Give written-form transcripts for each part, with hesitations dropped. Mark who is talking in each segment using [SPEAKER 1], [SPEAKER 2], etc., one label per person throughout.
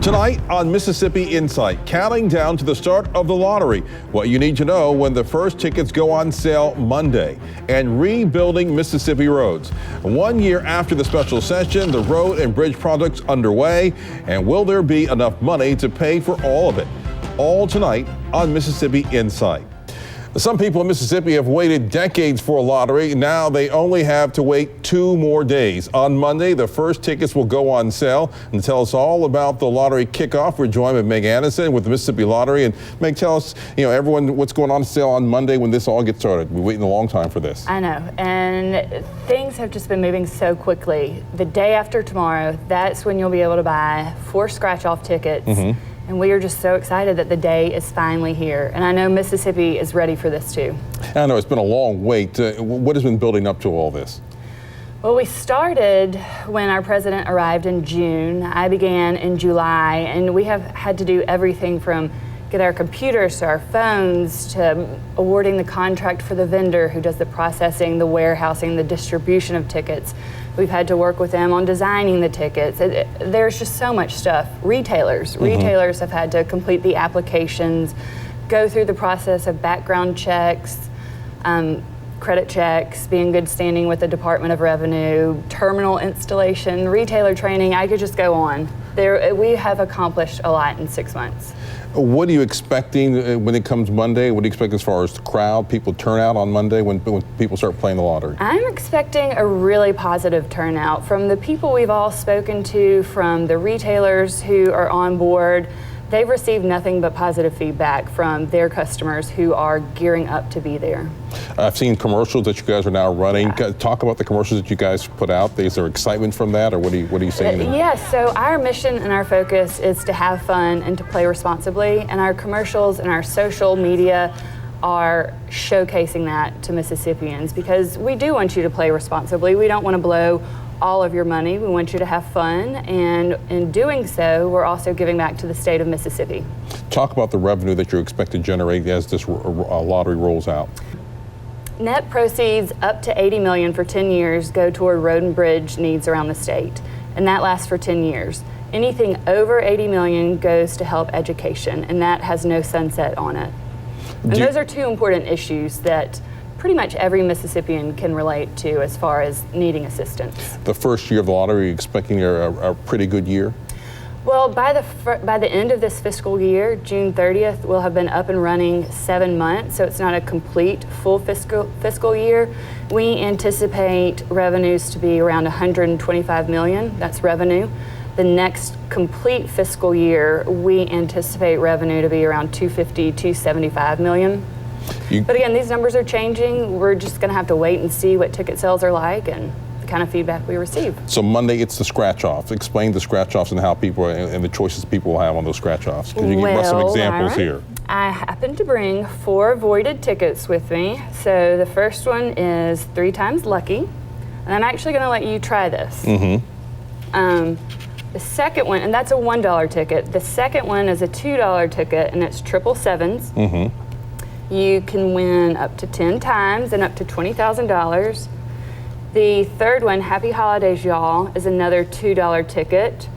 [SPEAKER 1] Tonight on Mississippi Insight, counting down to the start of the lottery, what you need to know when the first tickets go on sale Monday, and rebuilding Mississippi roads. 1 year after the special session, the road and bridge project's underway, and will there be enough money to pay for all of it? All tonight on Mississippi Insight. Some people in Mississippi have waited decades for a lottery. Now they only have to wait 2 more days. On Monday, the first tickets will go on sale. And to tell us all about the lottery kickoff, we're joined by Meg Annison with the Mississippi Lottery. And Meg, tell us, everyone, what's going on sale on Monday when this all gets started. We're waiting a long time for this.
[SPEAKER 2] I know, and things have just been moving so quickly. The day after tomorrow, that's when you'll be able to buy 4 scratch-off tickets. And we are just so excited that the day is finally here. And I know Mississippi is ready for this too.
[SPEAKER 1] I know it's been a long wait. What has been building up to all this?
[SPEAKER 2] Well, we started when our president arrived in June. I began in July, and we have had to do everything from get our computers to our phones to awarding the contract for the vendor who does the processing, the warehousing, the distribution of tickets. We've had to work with them on designing the tickets. There's just so much stuff. Retailers have had to complete the applications, go through the process of background checks, credit checks, be in good standing with the Department of Revenue, terminal installation, retailer training. I could just go on. We have accomplished a lot in 6 months.
[SPEAKER 1] What are you expecting when it comes Monday? What do you expect as far as the crowd, people turnout on Monday when people start playing the lottery?
[SPEAKER 2] I'm expecting a really positive turnout from the people we've all spoken to, from the retailers who are on board. They've received nothing but positive feedback from their customers who are gearing up to be there.
[SPEAKER 1] I've seen commercials that you guys are now running. Yeah. Talk about the commercials that you guys put out. Is there excitement from that, or what are you seeing?
[SPEAKER 2] Yes, so our mission and our focus is to have fun and to play responsibly, and our commercials and our social media are showcasing that to Mississippians, because we do want you to play responsibly. We don't want to blow all of your money. We want you to have fun, and in doing so, we're also giving back to the state of Mississippi.
[SPEAKER 1] Talk about the revenue that you expect to generate as this lottery rolls out.
[SPEAKER 2] Net proceeds up to $80 million for 10 years go toward road and bridge needs around the state, and that lasts for 10 years. Anything over $80 million goes to help education, and that has no sunset on it. And those are 2 important issues that pretty much every Mississippian can relate to as far as needing assistance.
[SPEAKER 1] The first year of the lottery, are you expecting a pretty good year?
[SPEAKER 2] Well, by the end of this fiscal year, June 30th, we'll have been up and running 7 months, so it's not a complete full fiscal year. We anticipate revenues to be around $125 million. That's revenue. The next complete fiscal year, we anticipate revenue to be around $250, $275 million. But again, these numbers are changing. We're just going to have to wait and see what ticket sales are like and the kind of feedback we receive.
[SPEAKER 1] So Monday, it's the scratch-offs. Explain the scratch-offs and how people and the choices people will have on those scratch-offs. Can you give us some examples here?
[SPEAKER 2] I happen to bring 4 voided tickets with me. So the first one is 3 times lucky, and I'm actually going to let you try this. The second one, and that's a $1 ticket. The second one is a $2 ticket, and it's 777s. You can win up to 10 times and up to $20,000. The third one, Happy Holidays, Y'all, is another $2 ticket.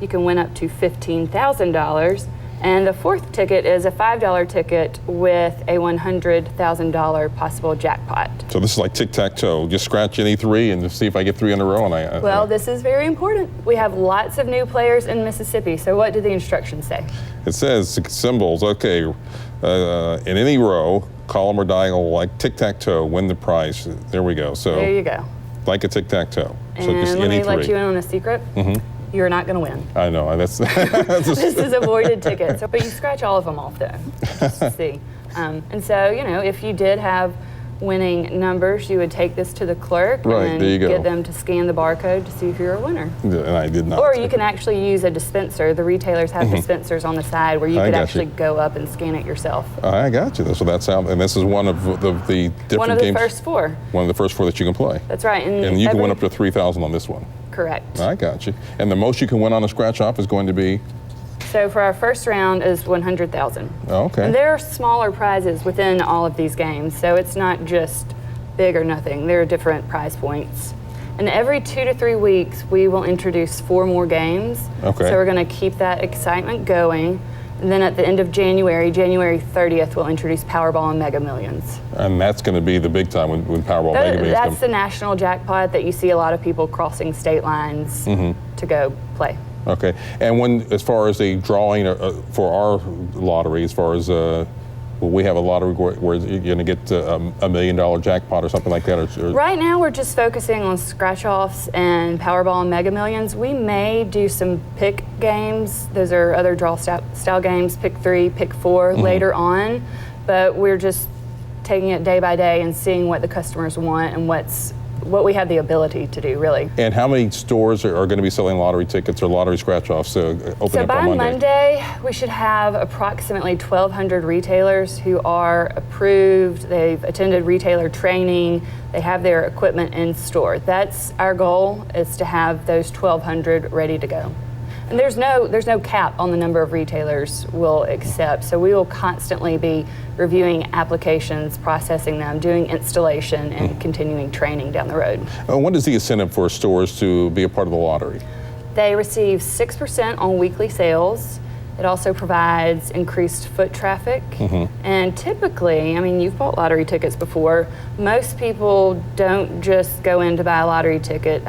[SPEAKER 2] You can win up to $15,000. And the fourth ticket is a $5 ticket with a $100,000 possible jackpot. So
[SPEAKER 1] this is like tic-tac-toe. Just scratch any 3 and just see if I get 3 in a row.
[SPEAKER 2] Well, this is very important. We have lots of new players in Mississippi. So what do the instructions say?
[SPEAKER 1] It says symbols, okay, in any row, column or diagonal, like tic-tac-toe, win the prize. There we go. So
[SPEAKER 2] there you go.
[SPEAKER 1] Like a tic-tac-toe.
[SPEAKER 2] And
[SPEAKER 1] so just
[SPEAKER 2] let
[SPEAKER 1] any
[SPEAKER 2] me
[SPEAKER 1] 3.
[SPEAKER 2] let you in on a secret. You're not going to win.
[SPEAKER 1] I know. That's
[SPEAKER 2] this is a voided ticket. So, but you scratch all of them off, though, just to see. And so, if you did have winning numbers, you would take this to the clerk and get them to scan the barcode to see if you're a winner.
[SPEAKER 1] And I did not.
[SPEAKER 2] Or you can actually use a dispenser. The retailers have dispensers on the side where you could actually go up and scan it yourself.
[SPEAKER 1] I got you. So that's how, and this is one of the different games.
[SPEAKER 2] One of the first 4.
[SPEAKER 1] One of the first 4 that you can play.
[SPEAKER 2] That's right.
[SPEAKER 1] And you can win up to $3,000 on this one.
[SPEAKER 2] Correct.
[SPEAKER 1] I got you. And the most you can win on a scratch off is going to be?
[SPEAKER 2] So for our first round is $100,000.
[SPEAKER 1] Oh, okay.
[SPEAKER 2] And there are smaller prizes within all of these games, so it's not just big or nothing. There are different prize points. And every 2 to 3 weeks, we will introduce 4 more games.
[SPEAKER 1] Okay.
[SPEAKER 2] So we're going to keep that excitement going. And then at the end of January 30th, we'll introduce Powerball and Mega Millions.
[SPEAKER 1] And that's going to be the big time when Powerball Mega Millions
[SPEAKER 2] That's
[SPEAKER 1] come.
[SPEAKER 2] the national jackpot that you see a lot of people crossing state lines to go play.
[SPEAKER 1] Okay. And when, as far as the drawing for our lottery, as far as we have a lottery where you're going to get $1 million jackpot or something like that? Or
[SPEAKER 2] right now, we're just focusing on scratch-offs and Powerball and Mega Millions. We may do some pick games. Those are other draw style games, pick 3, pick 4 later on. But we're just taking it day by day and seeing what the customers want and what we have the ability to do, really.
[SPEAKER 1] And how many stores are going to be selling lottery tickets or lottery scratch-offs open up on Monday?
[SPEAKER 2] So by Monday, we should have approximately 1,200 retailers who are approved. They've attended retailer training. They have their equipment in store. That's our goal, is to have those 1,200 ready to go. And there's no cap on the number of retailers we'll accept. So we will constantly be reviewing applications, processing them, doing installation, and continuing training down the road.
[SPEAKER 1] What is the incentive for stores to be a part of the lottery?
[SPEAKER 2] They receive 6% on weekly sales. It also provides increased foot traffic. And typically, I mean, you've bought lottery tickets before. Most people don't just go in to buy a lottery ticket.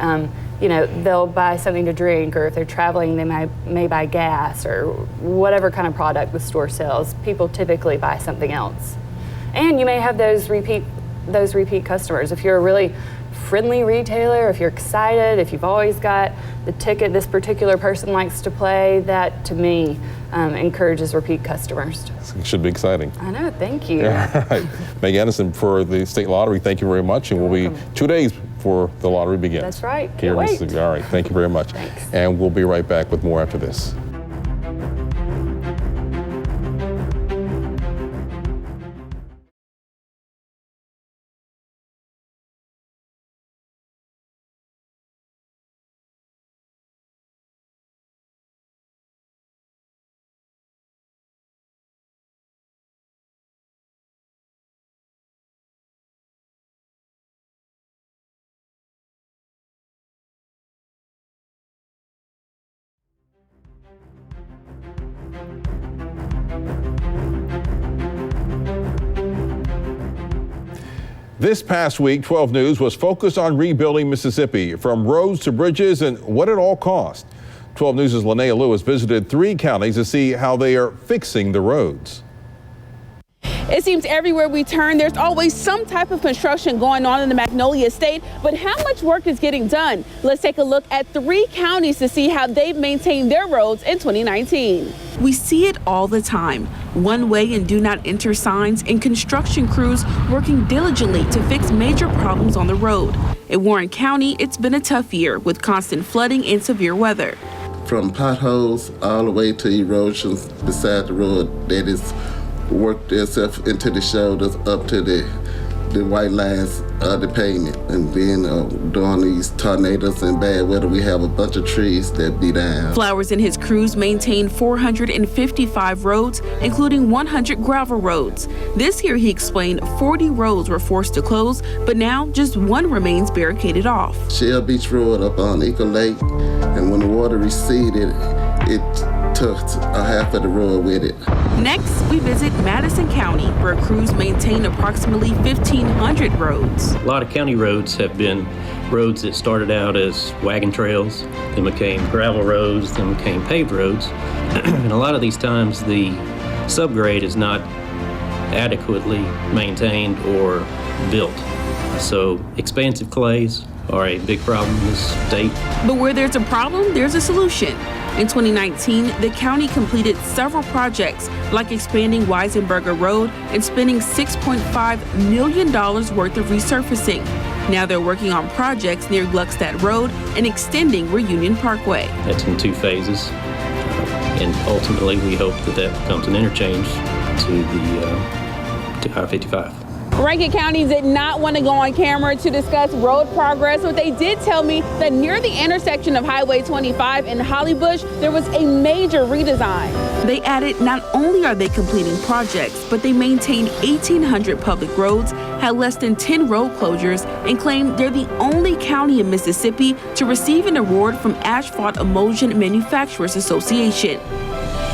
[SPEAKER 2] You know, they'll buy something to drink, or if they're traveling, they may buy gas or whatever kind of product the store sells. People typically buy something else. And you may have those repeat customers. If you're a really friendly retailer, if you're excited, if you've always got the ticket this particular person likes to play, that to me encourages repeat customers.
[SPEAKER 1] It should be exciting.
[SPEAKER 2] I know, thank you.
[SPEAKER 1] Yeah, right. Meg Annison for the state lottery, thank you very much. And we'll be 2 days before the lottery begins.
[SPEAKER 2] That's right.
[SPEAKER 1] Here in Mississippi. All right, thank you very much.
[SPEAKER 2] Thanks.
[SPEAKER 1] And we'll be right back with more after this. This past week, 12 News was focused on rebuilding Mississippi, from roads to bridges and what it all cost. 12 News' Linnea Lewis visited 3 counties to see how they are fixing the roads.
[SPEAKER 3] It seems everywhere we turn, there's always some type of construction going on in the Magnolia State, but how much work is getting done? Let's take a look at 3 counties to see how they've maintained their roads in 2019.
[SPEAKER 4] We see it all the time. One-way and do not enter signs and construction crews working diligently to fix major problems on the road. In Warren County, it's been a tough year with constant flooding and severe weather.
[SPEAKER 5] From potholes all the way to erosions beside the road that is worked itself into the shoulders up to the white lines of the pavement. And then during these tornadoes and bad weather, we have a bunch of trees that be down.
[SPEAKER 4] Flowers and his crews maintain 455 roads, including 100 gravel roads. This year, he explained, 40 roads were forced to close, but now just 1 remains barricaded off.
[SPEAKER 5] Shell Beach Road up on Eagle Lake, and when the water receded, it took a half of the road with it.
[SPEAKER 4] Next, we visit Madison County, where crews maintain approximately 1,500 roads.
[SPEAKER 6] A lot of county roads have been roads that started out as wagon trails, then became gravel roads, then became paved roads. And a lot of these times the subgrade is not adequately maintained or built. So expansive clays are a big problem in this state.
[SPEAKER 4] But where there's a problem, there's a solution. In 2019, the county completed several projects, like expanding Weisenberger Road and spending $6.5 million worth of resurfacing. Now they're working on projects near Gluckstadt Road and extending Reunion Parkway.
[SPEAKER 6] That's in 2 phases. And ultimately, we hope that that becomes an interchange to I-55.
[SPEAKER 3] Rankin County did not want to go on camera to discuss road progress, but they did tell me that near the intersection of Highway 25 and Hollybush, there was a major redesign.
[SPEAKER 4] They added not only are they completing projects, but they maintain 1,800 public roads, had less than 10 road closures, and claim they're the only county in Mississippi to receive an award from Asphalt Emulsion Manufacturers Association.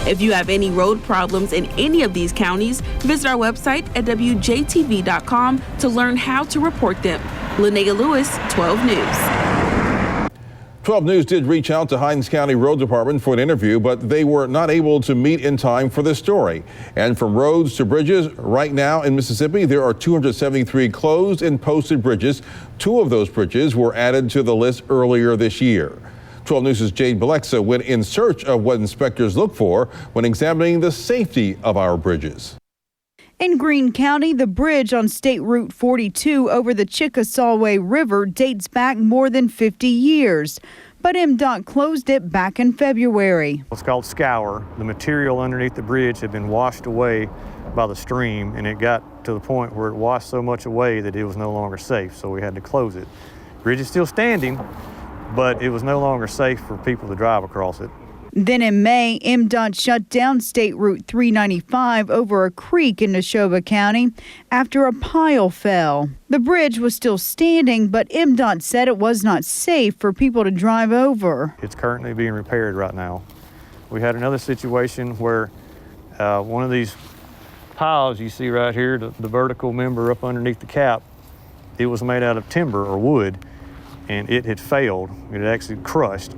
[SPEAKER 4] If you have any road problems in any of these counties, visit our website at WJTV.com to learn how to report them. Linnea Lewis, 12 News.
[SPEAKER 1] 12 News did reach out to Hinds County Road Department for an interview, but they were not able to meet in time for this story. And from roads to bridges, right now in Mississippi, there are 273 closed and posted bridges. 2 of those bridges were added to the list earlier this year. 12 News' Jade Balexa went in search of what inspectors look for when examining the safety of our bridges.
[SPEAKER 7] In Greene County, the bridge on State Route 42 over the Chickasaw River dates back more than 50 years. But MDOT closed it back in February.
[SPEAKER 8] It's called scour. The material underneath the bridge had been washed away by the stream, and it got to the point where it washed so much away that it was no longer safe, so we had to close it. The bridge is still standing, but it was no longer safe for people to drive across it.
[SPEAKER 7] Then in May, MDOT shut down State Route 395 over a creek in Neshoba County after a pile fell. The bridge was still standing, but MDOT said it was not safe for people to drive over.
[SPEAKER 8] It's currently being repaired right now. We had another situation where one of these piles you see right here, the vertical member up underneath the cap, it was made out of timber or wood, and it had failed. It had actually crushed,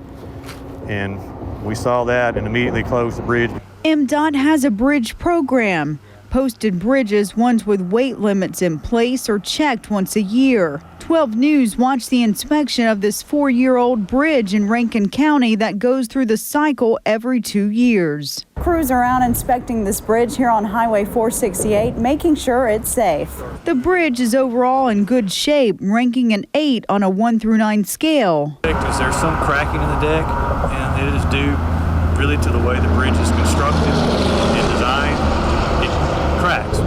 [SPEAKER 8] and we saw that and immediately closed the bridge.
[SPEAKER 7] MDOT has a bridge program. Posted bridges, ones with weight limits in place, are checked once a year. 12 News watched the inspection of this 4-year-old bridge in Rankin County that goes through the cycle every 2 years. Crews are out inspecting this bridge here on Highway 468, making sure it's safe. The bridge is overall in good shape, ranking an 8 on a 1 through 9 scale.
[SPEAKER 8] There's some cracking in the deck, and it is due really to the way the bridge is constructed and designed. It cracks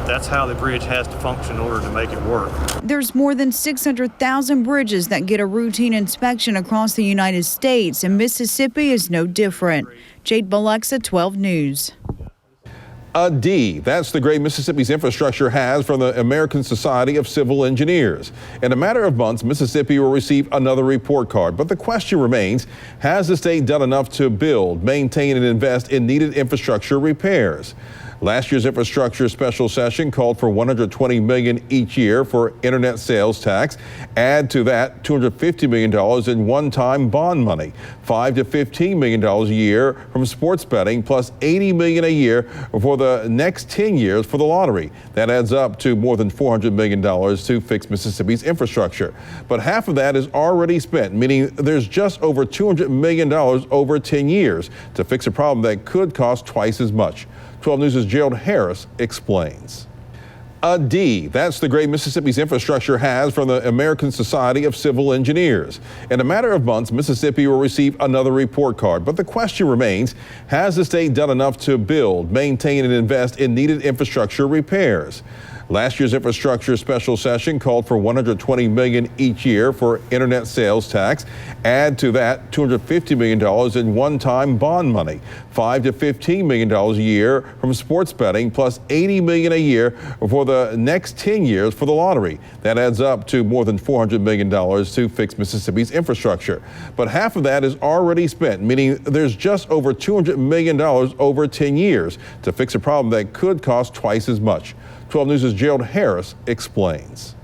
[SPEAKER 8] that's how the bridge has to function in order to make it work.
[SPEAKER 7] There's more than 600,000 bridges that get a routine inspection across the United States, and Mississippi is no different. Jade Balexa, 12 News.
[SPEAKER 1] A D. That's the grade Mississippi's infrastructure has from the American Society of Civil Engineers. In a matter of months, Mississippi will receive another report card. But the question remains, has the state done enough to build, maintain, and invest in needed infrastructure repairs? Last year's infrastructure special session called for $120 million each year for internet sales tax. Add to that $250 million in one-time bond money, $5 to $15 million a year from sports betting, plus $80 million a year for the next 10 years for the lottery. That adds up to more than $400 million to fix Mississippi's infrastructure. But half of that is already spent, meaning there's just over $200 million over 10 years to fix a problem that could cost twice as much. 12 News' Gerald Harris explains. A D. That's the grade Mississippi's infrastructure has from the American Society of Civil Engineers. In a matter of months, Mississippi will receive another report card. But the question remains, has the state done enough to build, maintain, and invest in needed infrastructure repairs? Last year's infrastructure special session called for $120 million each year for internet sales tax. Add to that $250 million in one-time bond money, $5 to $15 million a year from sports betting, plus $80 million a year for the next 10 years for the lottery. That adds up to more than $400 million to fix Mississippi's infrastructure. But half of that is already spent, meaning there's just over $200 million over 10 years to fix a problem that could cost twice as much. 12 News' Gerald Harris explains.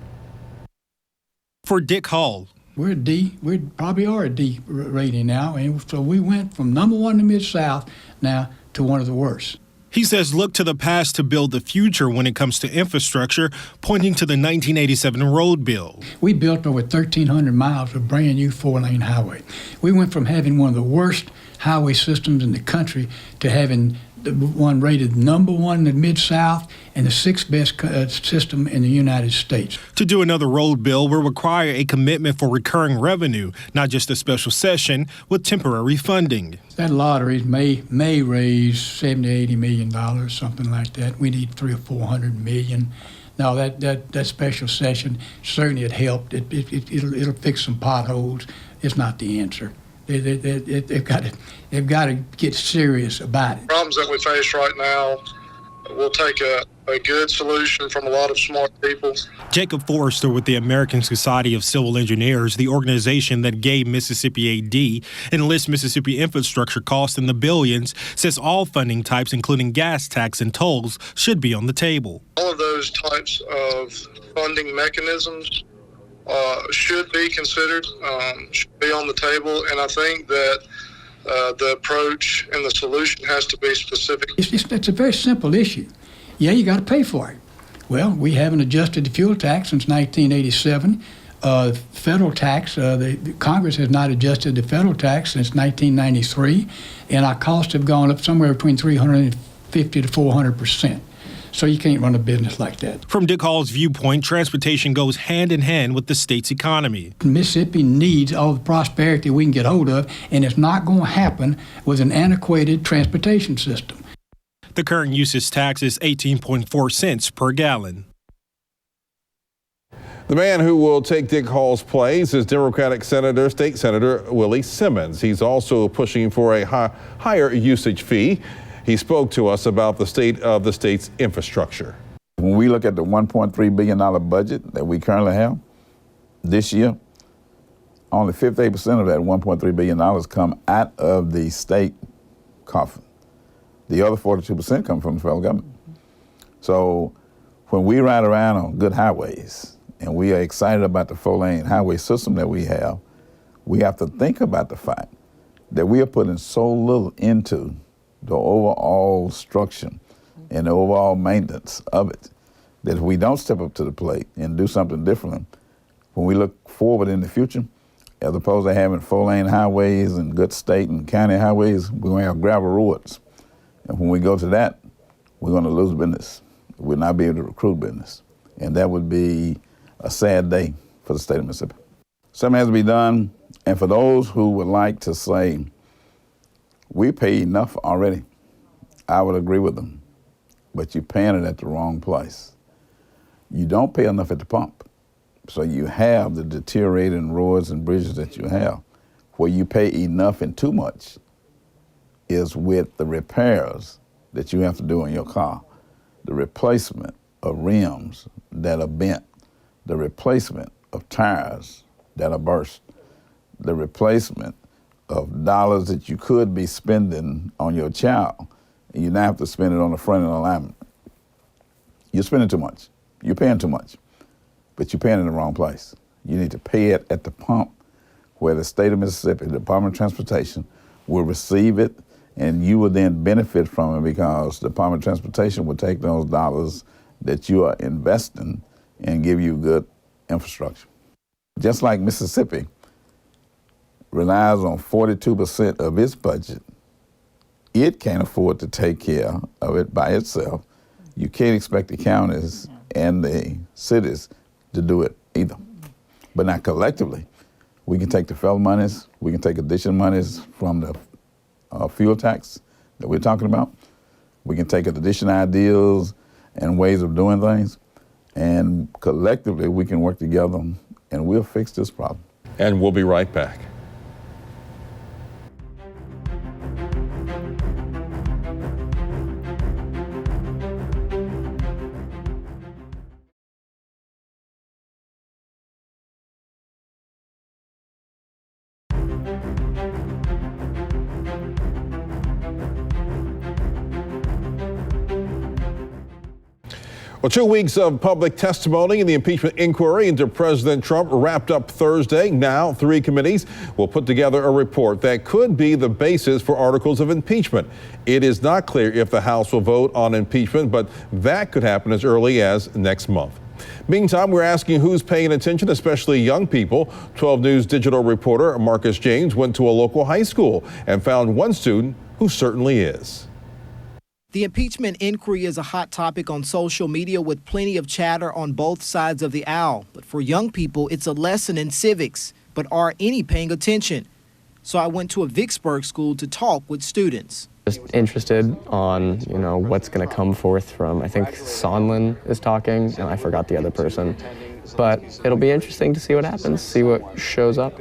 [SPEAKER 9] For Dick Hall,
[SPEAKER 10] we're a D. We probably are a D rating now, and so we went from number 1 in the Mid-South now to one of the worst.
[SPEAKER 9] He says look to the past to build the future when it comes to infrastructure, pointing to the 1987 road bill.
[SPEAKER 10] We built over 1,300 miles of brand new 4-lane highway. We went from having one of the worst highway systems in the country to having the one rated number 1 in the Mid-South and the 6th best system in the United States.
[SPEAKER 9] To do another road bill will require a commitment for recurring revenue, not just a special session with temporary funding.
[SPEAKER 10] That lottery may raise $70, $80 million, something like that. We need $300 or $400 million. Now that special session certainly it helped. It'll fix some potholes. It's not the answer. They've got to get serious about it.
[SPEAKER 11] Problems that we face right now will take a good solution from a lot of smart people.
[SPEAKER 9] Jacob Forrester with the American Society of Civil Engineers, the organization that gave Mississippi AD and lists Mississippi infrastructure costs in the billions, says all funding types, including gas tax and tolls, should be on the table.
[SPEAKER 11] All of those types of funding mechanisms should be considered, should be on the table, and I think that the approach and the solution has to be specific.
[SPEAKER 10] It's a very simple issue. Yeah, you got to pay for it. Well, we haven't adjusted the fuel tax since 1987. Federal tax, the Congress has not adjusted the federal tax since 1993, and our costs have gone up somewhere between 350 to 400%. So you can't run a business like that.
[SPEAKER 9] From Dick Hall's viewpoint, transportation goes hand in hand with the state's economy.
[SPEAKER 10] Mississippi needs all the prosperity we can get hold of, and it's not going to happen with an antiquated transportation system.
[SPEAKER 9] The current usage tax is 18.4 cents per gallon.
[SPEAKER 1] The man who will take Dick Hall's place is Democratic State Senator Willie Simmons. He's also pushing for a higher usage fee. He spoke to us about the state of the state's infrastructure.
[SPEAKER 12] When we look at the $1.3 billion budget that we currently have this year, only 58% of that $1.3 billion come out of the state coffers. The other 42% come from the federal government. So when we ride around on good highways and we are excited about the 4-lane highway system that we have to think about the fact that we are putting so little into the overall structure and the overall maintenance of it that if we don't step up to the plate and do something differently, when we look forward in the future, as opposed to having 4-lane highways and good state and county highways, we're going to have gravel roads. And when we go to that, we're going to lose business. We'll not be able to recruit business. And that would be a sad day for the state of Mississippi. Something has to be done. And for those who would like to say, we pay enough already, I would agree with them. But you're paying it at the wrong place. You don't pay enough at the pump. So you have the deteriorating roads and bridges that you have. Where you pay enough and too much is with the repairs that you have to do in your car. The replacement of rims that are bent, the replacement of tires that are burst, the replacement of dollars that you could be spending on your child, and you now have to spend it on the front end alignment. You're spending too much. You're paying too much, but you're paying in the wrong place. You need to pay it at the pump where the state of Mississippi, the Department of Transportation, will receive it, and you will then benefit from it because the Department of Transportation will take those dollars that you are investing and give you good infrastructure. Just like Mississippi relies on 42% of its budget, it can't afford to take care of it by itself. You can't expect the counties and the cities to do it either. But now collectively, we can take the federal monies, we can take additional monies from the fuel tax that we're talking about. We can take additional ideas and ways of doing things, and collectively we can work together and we'll fix this problem.
[SPEAKER 1] And we'll be right back. Well, 2 weeks of public testimony in the impeachment inquiry into President Trump wrapped up Thursday. Now, 3 committees will put together a report that could be the basis for articles of impeachment. It is not clear if the House will vote on impeachment, but that could happen as early as next month. Meantime, we're asking who's paying attention, especially young people. 12 News digital reporter Marcus James went to a local high school and found one student who certainly is.
[SPEAKER 13] The impeachment inquiry is a hot topic on social media with plenty of chatter on both sides of the aisle. But for young people, it's a lesson in civics. But are any paying attention? So I went to a Vicksburg school to talk with students.
[SPEAKER 14] Just interested on, what's going to come forth from, I think Sondland is talking, and I forgot the other person. But it'll be interesting to see what happens, see what shows up.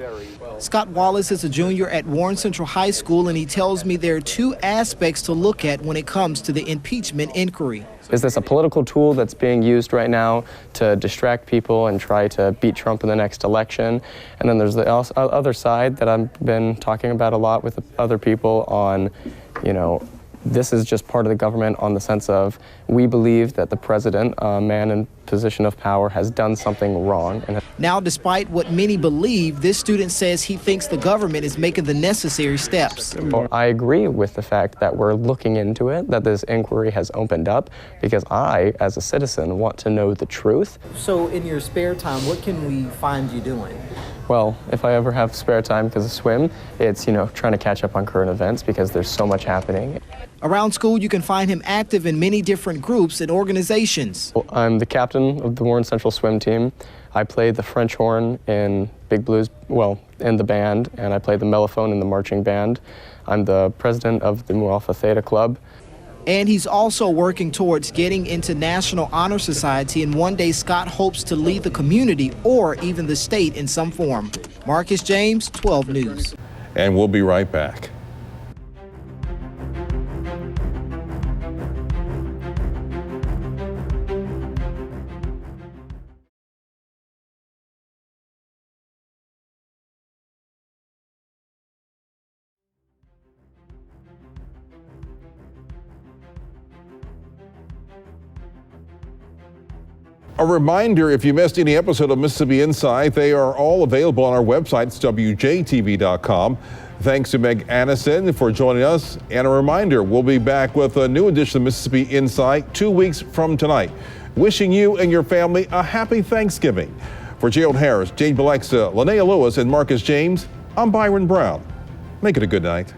[SPEAKER 13] Scott Wallace is a junior at Warren Central High School, and he tells me there are two aspects to look at when it comes to the impeachment inquiry.
[SPEAKER 14] Is this a political tool that's being used right now to distract people and try to beat Trump in the next election? And then there's the other side that I've been talking about a lot with other people on, this is just part of the government on the sense of we believe that the president, a man in position of power, has done something wrong.
[SPEAKER 13] Now, despite what many believe, this student says he thinks the government is making the necessary steps.
[SPEAKER 14] I agree with the fact that we're looking into it, that this inquiry has opened up, because I, as a citizen, want to know the truth.
[SPEAKER 13] So in your spare time, what can we find you doing?
[SPEAKER 14] Well, if I ever have spare time because of swim, it's, trying to catch up on current events because there's so much happening.
[SPEAKER 13] Around school, you can find him active in many different groups and organizations.
[SPEAKER 14] I'm the captain of the Warren Central swim team. I play the French horn in Big Blues, in the band, and I play the mellophone in the marching band. I'm the president of the Mu Alpha Theta Club.
[SPEAKER 13] And he's also working towards getting into National Honor Society, and one day Scott hopes to lead the community or even the state in some form. Marcus James, 12 News.
[SPEAKER 1] And we'll be right back. A reminder, if you missed any episode of Mississippi Insight, they are all available on our website, it's WJTV.com. Thanks to Meg Annison for joining us. And a reminder, we'll be back with a new edition of Mississippi Insight 2 weeks from tonight. Wishing you and your family a happy Thanksgiving. For Gerald Harris, Jade Balexa, Linnea Lewis, and Marcus James, I'm Byron Brown. Make it a good night.